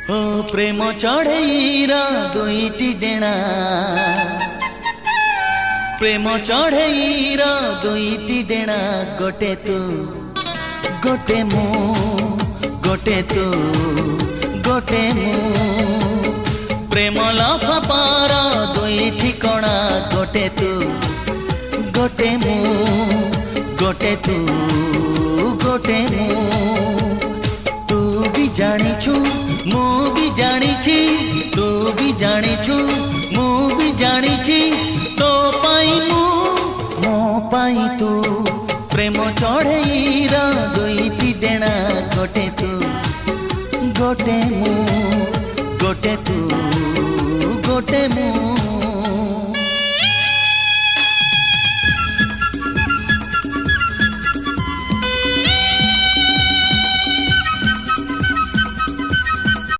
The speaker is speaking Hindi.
ओ प्रेम चढ़ईर दुईटी डेणा प्रेम चढ़ईर दुईटी डेणा गोटे तू गोटे मु गोटे तू गोटे मु प्रेम लफापार दुईटी कणा गोटे तू गोटे मु गोटे तू गोटे मु तू भी जानिछु मु भी जानिछि तू भी जानिछु मु भी जानिछि तो पाई मु मो पाई तू प्रेम चढ़ईर दुईटी डेणा गोटे तू गोटे मु गोटे तू गोटे मु।